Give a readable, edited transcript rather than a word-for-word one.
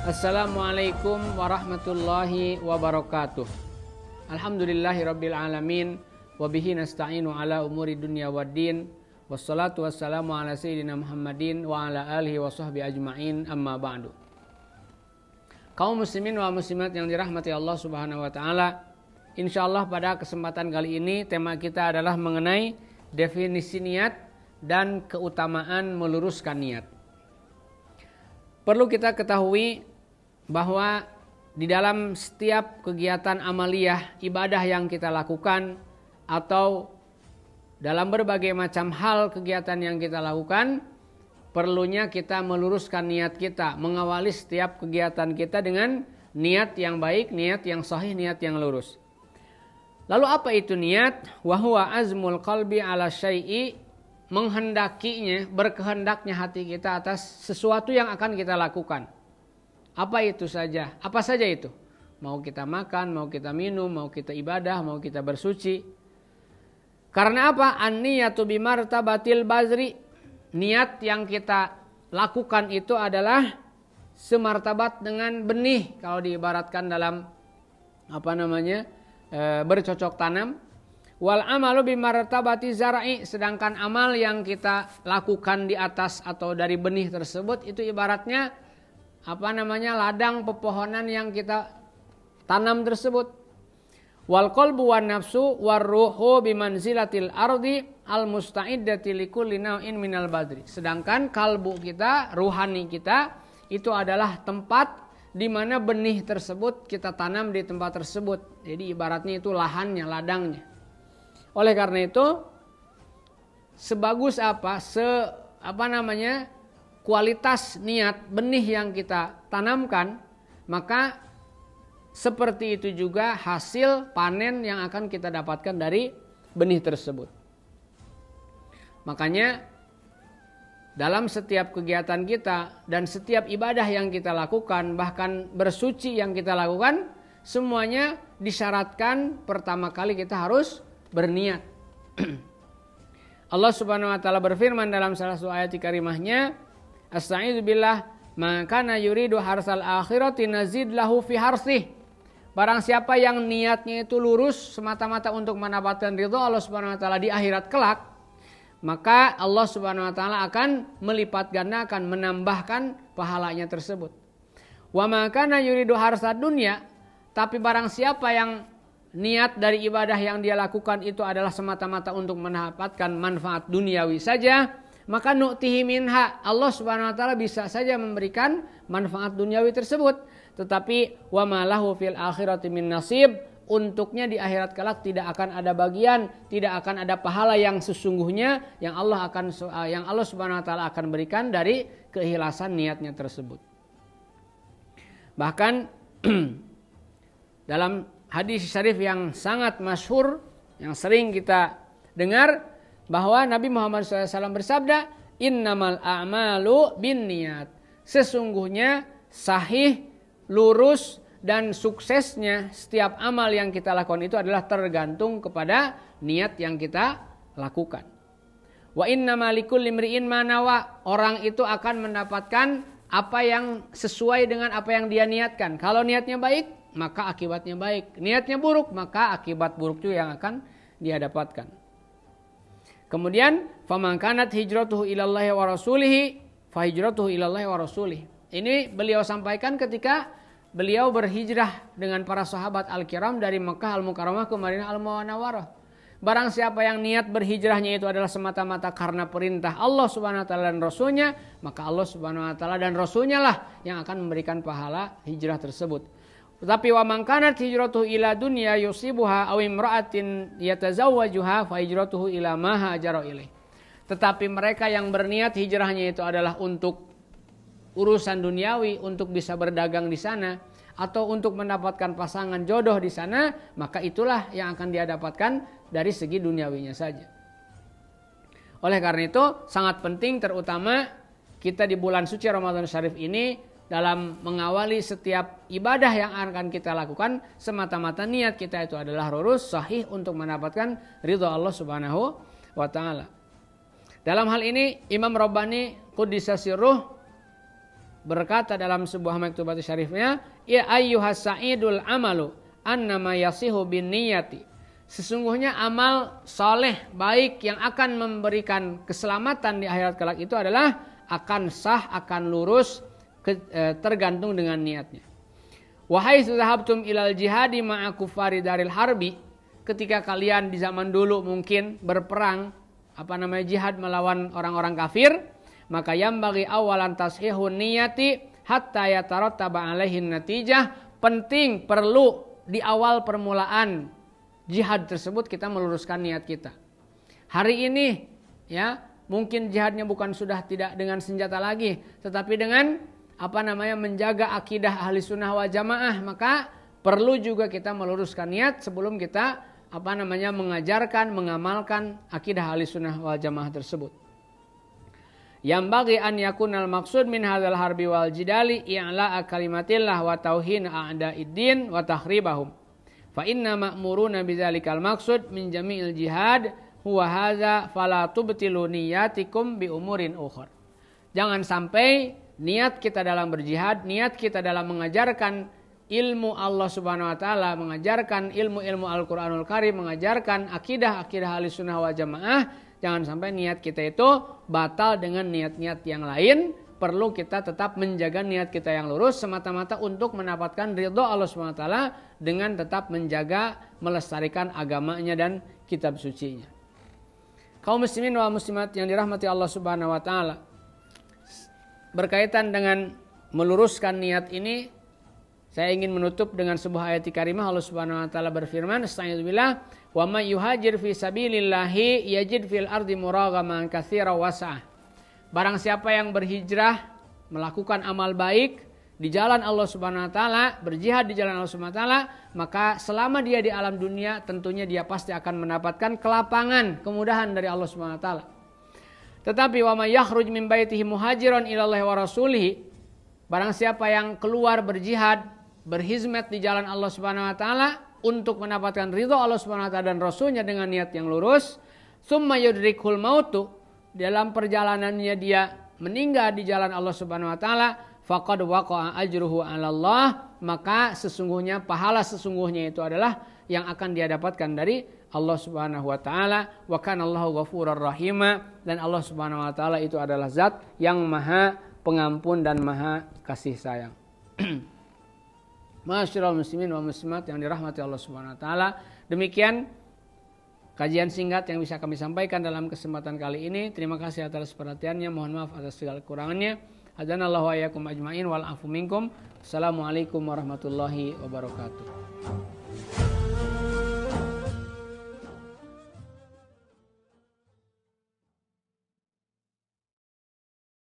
Assalamualaikum warahmatullahi wabarakatuh. Alhamdulillahirabbil alamin wa bihi nasta'inu ala umuri dunya waddin. Wassalatu wassalamu ala sayyidina Muhammadin wa ala alihi wa sahbihi ajma'in, amma ba'du. Kaum muslimin wa muslimat yang dirahmati Allah Subhanahu wa taala, insyaallah pada kesempatan kali ini tema kita adalah mengenai definisi niat dan keutamaan meluruskan niat. Perlu kita ketahui bahwa di dalam setiap kegiatan amaliyah ibadah yang kita lakukan atau dalam berbagai macam hal kegiatan yang kita lakukan, perlunya kita meluruskan niat kita, mengawali setiap kegiatan kita dengan niat yang baik, niat yang sahih, niat yang lurus. Lalu apa itu niat? Wahuwa azmul qalbi ala syai'i, menghendakinya, berkehendaknya hati kita atas sesuatu yang akan kita lakukan. Apa itu saja? Apa saja itu? Mau kita makan, mau kita minum, mau kita ibadah, mau kita bersuci. Karena apa? An-niyatu bimartabatil bazri. Niat yang kita lakukan itu adalah semartabat dengan benih. Kalau diibaratkan dalam bercocok tanam. Wal amalu bimartabati zar'i, sedangkan amal yang kita lakukan di atas atau dari benih tersebut itu ibaratnya ladang pepohonan yang kita tanam tersebut. Wal qalbu wan nafsu war ruhu bimanzilatil ardi al musta'iddati likulli naw'in minal badri. Sedangkan kalbu kita, ruhani kita itu adalah tempat di mana benih tersebut kita tanam di tempat tersebut. Jadi ibaratnya itu lahannya, ladangnya. Oleh karena itu, sebagus kualitas niat benih yang kita tanamkan, maka seperti itu juga hasil panen yang akan kita dapatkan dari benih tersebut. Makanya dalam setiap kegiatan kita dan setiap ibadah yang kita lakukan, bahkan bersuci yang kita lakukan, semuanya disyaratkan pertama kali kita harus berniat. Allah Subhanahu wa taala berfirman dalam salah satu ayat karimahnya, Asta'izu billah, maka na yuridu harsal akhirati nazid lahu fi harsih. Barang siapa yang niatnya itu lurus semata-mata untuk mendapatkan ridha Allah Subhanahu wa taala di akhirat kelak, maka Allah Subhanahu wa taala akan melipat gandakan, menambahkan pahalanya tersebut. Wa maka na yuridu harsad dunya, tapi barang siapa yang niat dari ibadah yang dia lakukan itu adalah semata-mata untuk mendapatkan manfaat duniawi saja, maka nu'tihi minha, Allah Subhanahu wa taala bisa saja memberikan manfaat duniawi tersebut, tetapi wa ma lahu fil akhirati min nasib, untuknya di akhirat kelak tidak akan ada bagian, tidak akan ada pahala yang sesungguhnya yang Allah Subhanahu wa taala akan berikan dari keikhlasan niatnya tersebut. Bahkan dalam hadis syarif yang sangat masyhur, yang sering kita dengar, bahwa Nabi Muhammad SAW bersabda, innamal a'malu binniyat. Sesungguhnya sahih, lurus, dan suksesnya setiap amal yang kita lakukan itu adalah tergantung kepada niat yang kita lakukan. Wa innama likulli imri'in ma nawa. Orang itu akan mendapatkan apa yang sesuai dengan apa yang dia niatkan. Kalau niatnya baik, maka akibatnya baik. Niatnya buruk, maka akibat buruk itu yang akan dia dapatkan. Kemudian, faman kanat hijratuhu ilallahi wa rasulihi fa hijratuhu ilallahi wa rasulihi. Ini beliau sampaikan ketika beliau berhijrah dengan para sahabat al-kiram dari Mekah al-Mukarramah ke Madinah al-Munawwarah. Barang siapa yang niat berhijrahnya itu adalah semata-mata karena perintah Allah Subhanahu wa taala dan Rasulnya, maka Allah Subhanahu wa taala dan Rasulnya lah yang akan memberikan pahala hijrah tersebut. Tetapi wa man kanat hijratuhu ila dunya yusibuha aw imra'atin yatazawwajuha fa hijratuhu ila ma hajara ilaih. Tetapi mereka yang berniat hijrahnya itu adalah untuk urusan duniawi, untuk bisa berdagang di sana atau untuk mendapatkan pasangan jodoh di sana, maka itulah yang akan dia dapatkan dari segi duniawinya saja. Oleh karena itu sangat penting, terutama kita di bulan suci Ramadan Syarif ini, dalam mengawali setiap ibadah yang akan kita lakukan, semata-mata niat kita itu adalah lurus, sahih untuk mendapatkan ridha Allah Subhanahu wa taala. Dalam hal ini Imam Rabbani Quddisa Sirruh berkata dalam sebuah maktubat syarifnya, ya ayyuhas sa'idul amalu annama yasihu bin niyati. Sesungguhnya amal soleh baik yang akan memberikan keselamatan di akhirat kelak itu adalah akan sah, akan lurus, tergantung dengan niatnya. Wahai zahabtum ilal jihadi ma'a kufari daril harbi, ketika kalian di zaman dulu mungkin berperang jihad melawan orang-orang kafir, maka yang bagi awalan tashihun niyati hatta yatarattaba alaihin natijah. Penting, perlu di awal permulaan jihad tersebut kita meluruskan niat kita. Hari ini ya, mungkin jihadnya bukan sudah tidak dengan senjata lagi, tetapi dengan menjaga akidah ahli sunnah wal jamaah. Maka perlu juga kita meluruskan niat sebelum kita mengajarkan, mengamalkan akidah ahli sunnah wal jamaah tersebut. Yang bagi an yakunal maksud min hadzal harbi wal jidali i'la'a kalimatillah wa tauhin a'da'iddin wa takhribahum. Fa inna ma'muruna bidzalikal maksud min jami'il jihad huwa hadza fala tubtilu niyatikum bi umurin ukhra. Jangan sampai niat kita dalam berjihad, niat kita dalam mengajarkan ilmu Allah Subhanahu wa taala, mengajarkan ilmu-ilmu Al-Qur'anul Karim, mengajarkan akidah-akidah ahli sunnah wal jamaah, jangan sampai niat kita itu batal dengan niat-niat yang lain. Perlu kita tetap menjaga niat kita yang lurus semata-mata untuk mendapatkan ridho Allah Subhanahu wa taala dengan tetap menjaga, melestarikan agamanya dan kitab sucinya. Kaum muslimin wal muslimat yang dirahmati Allah Subhanahu wa taala, berkaitan dengan meluruskan niat ini, saya ingin menutup dengan sebuah ayat karimah. Allah Subhanahu wa taala berfirman, "Astagfirullah, wa may yuhajir fi sabilillahi yajid fil ardi muragaman katsira wasa'ah." Barang siapa yang berhijrah, melakukan amal baik di jalan Allah Subhanahu wa taala, berjihad di jalan Allah Subhanahu wa taala, maka selama dia di alam dunia tentunya dia pasti akan mendapatkan kelapangan, kemudahan dari Allah Subhanahu wa taala. Tetapi wa may yakhruj min baitihi muhajiran ilallahi wa rasulihi, barang siapa yang keluar berjihad, berhizmat di jalan Allah Subhanahu wa taala untuk mendapatkan ridho Allah Subhanahu wa taala dan rasulnya dengan niat yang lurus, summa yudrikul mautu, dalam perjalanannya dia meninggal di jalan Allah Subhanahu wa taala, faqad waqa'a ajruhu 'ala Allah, maka sesungguhnya pahala sesungguhnya itu adalah yang akan dia dapatkan dari Allah Subhanahu wa taala. Wa kana Allahu ghafurur rahima, dan Allah Subhanahu wa taala itu adalah zat yang maha pengampun dan maha kasih sayang. Ma'asyiral muslimin wa muslimat yang dirahmati Allah Subhanahu wa taala, demikian kajian singkat yang bisa kami sampaikan dalam kesempatan kali ini. Terima kasih atas perhatiannya. Mohon maaf atas segala kekurangannya. Hadanallahu wa iyyakum ajmain wal afu minkum. Assalamualaikum warahmatullahi wabarakatuh.